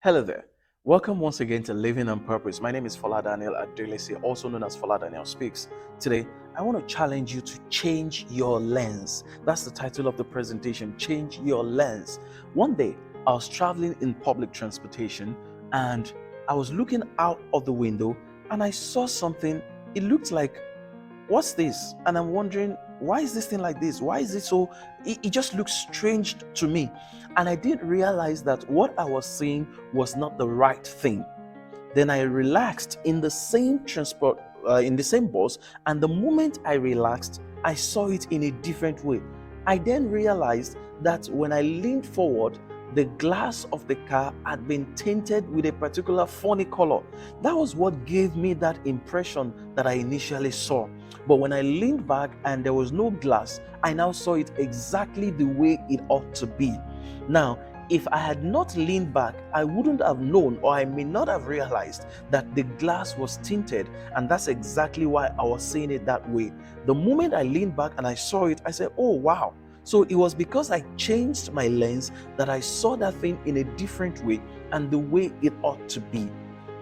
Hello there. Welcome once again to Living on Purpose. My name is Fola Daniel Adelesi, also known as Fola Daniel Speaks. Today, I want to challenge you to change your lens. That's the title of the presentation, Change Your Lens. One day, I was traveling in public transportation and I was looking out of the window and I saw something. It looked like, what's this? And I'm wondering, why is this thing like this? Why is it so? It just looks strange to me. And I didn't realize that what I was seeing was not the right thing. Then I relaxed in the same in the same bus, and the moment I relaxed, I saw it in a different way. I then realized that when I leaned forward, the glass of the car had been tinted with a particular funny color. That was what gave me that impression that I initially saw. But when I leaned back and there was no glass, I now saw it exactly the way it ought to be. Now, if I had not leaned back, I wouldn't have known, or I may not have realized that the glass was tinted, and that's exactly why I was seeing it that way. The moment I leaned back and I saw it, I said, oh wow. So it was because I changed my lens that I saw that thing in a different way and the way it ought to be.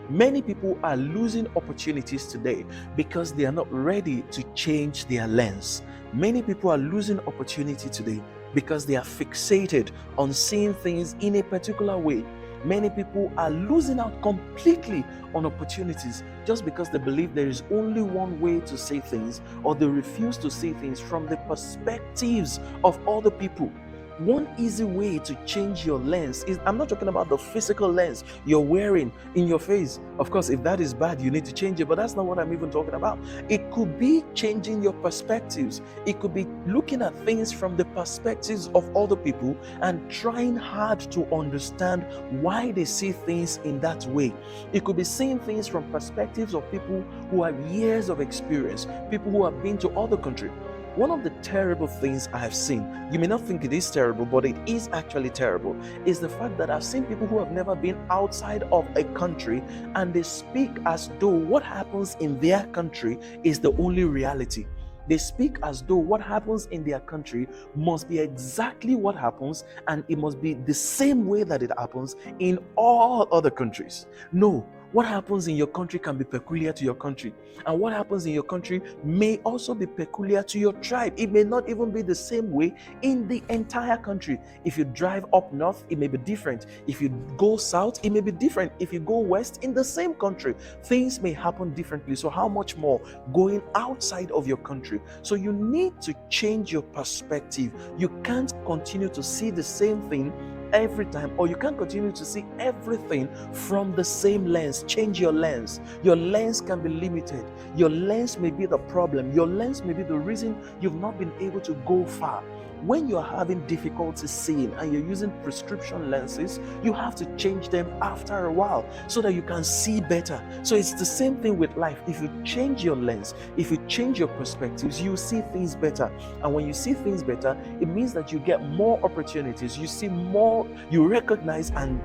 Many people are losing opportunities today because they are not ready to change their lens. Many people are losing opportunity today because they are fixated on seeing things in a particular way. Many people are losing out completely on opportunities just because they believe there is only one way to see things, or they refuse to see things from the perspectives of other people. One easy way to change your lens is, I'm not talking about the physical lens you're wearing in your face. Of course, if that is bad, you need to change it, but that's not what I'm even talking about. It could be changing your perspectives. It could be looking at things from the perspectives of other people and trying hard to understand why they see things in that way. It could be seeing things from perspectives of people who have years of experience, people who have been to other countries. One of the terrible things I have seen, you may not think it is terrible, but it is actually terrible, is the fact that I've seen people who have never been outside of a country and they speak as though what happens in their country is the only reality. They speak as though what happens in their country must be exactly what happens, and it must be the same way that it happens in all other countries. No, what happens in your country can be peculiar to your country, and what happens in your country may also be peculiar to your tribe. It may not even be the same way in the entire country. If you drive up north, it may be different. If you go south, it may be different. If you go west in the same country, things may happen differently. So how much more going outside of your country? So you need to change your perspective. You can't continue to see the same thing every time, or you can't continue to see everything from the same lens. Change your lens. Your lens can be limited. Your lens may be the problem. Your lens may be the reason you've not been able to go far. When you're having difficulty seeing and you're using prescription lenses, you have to change them after a while so that you can see better. So it's the same thing with life. If you change your lens, if you change your perspectives, you see things better. And when you see things better, it means that you get more opportunities. You see more, you recognize and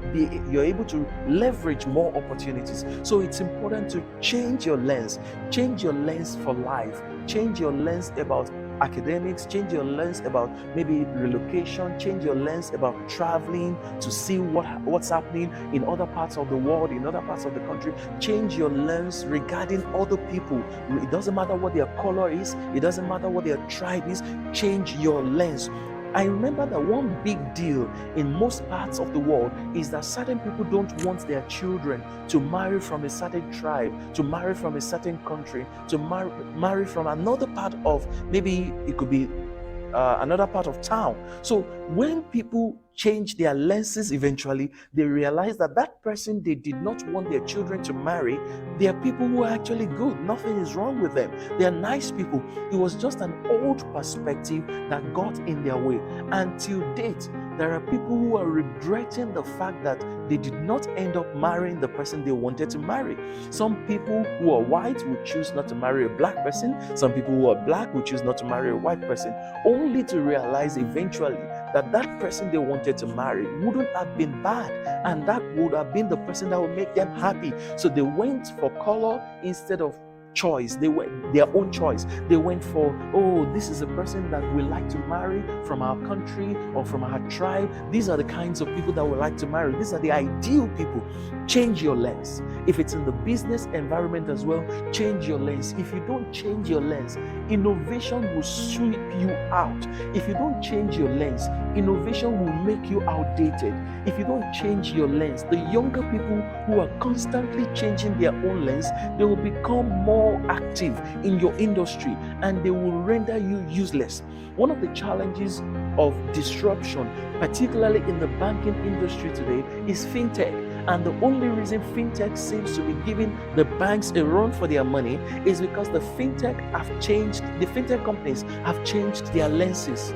you're able to leverage more opportunities. So it's important to change your lens. Change your lens for life. Change your lens about academics, change your lens about maybe relocation, change your lens about traveling to see what's happening in other parts of the world, in other parts of the country. Change your lens regarding other people. It doesn't matter what their color is, it doesn't matter what their tribe is. Change your lens. I remember that one big deal in most parts of the world is that certain people don't want their children to marry from a certain tribe, to marry from a certain country, to marry from another part of, maybe it could be another part of town. So when people change their lenses, eventually they realize that that person they did not want their children to marry, they are people who are actually good. Nothing is wrong with them. They are nice people. It was just an old perspective that got in their way. Until date, there are people who are regretting the fact that they did not end up marrying the person they wanted to marry. Some people who are white would choose not to marry a black person. Some people who are black would choose not to marry a white person, only to realize eventually that that person they wanted to marry wouldn't have been bad, and that would have been the person that would make them happy. So they went for color instead of choice. They went their own choice. They went for, oh, this is a person that we like to marry from our country or from our tribe. These are the kinds of people that we like to marry. These are the ideal people. Change your lens. If it's in the business environment as well, change your lens. If you don't change your lens, innovation will sweep you out. If you don't change your lens, innovation will make you outdated. If you don't change your lens, the younger people who are constantly changing their own lens, they will become more active in your industry and they will render you useless. One of the challenges of disruption, particularly in the banking industry today, is fintech. And the only reason fintech seems to be giving the banks a run for their money is because the fintech companies have changed their lenses.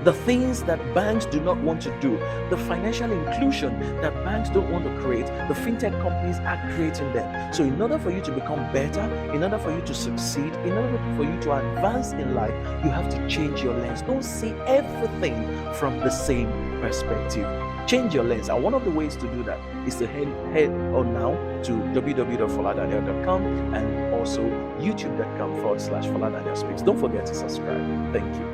The things that banks do not want to do, the financial inclusion that banks don't want to create, the fintech companies are creating them. So in order for you to become better, in order for you to succeed, in order for you to advance in life, you have to change your lens. Don't see everything from the same perspective. Change your lens. And one of the ways to do that is to head on now to www.foladaniel.com and also youtube.com/Fola Daniel Speaks. Don't forget to subscribe. Thank you.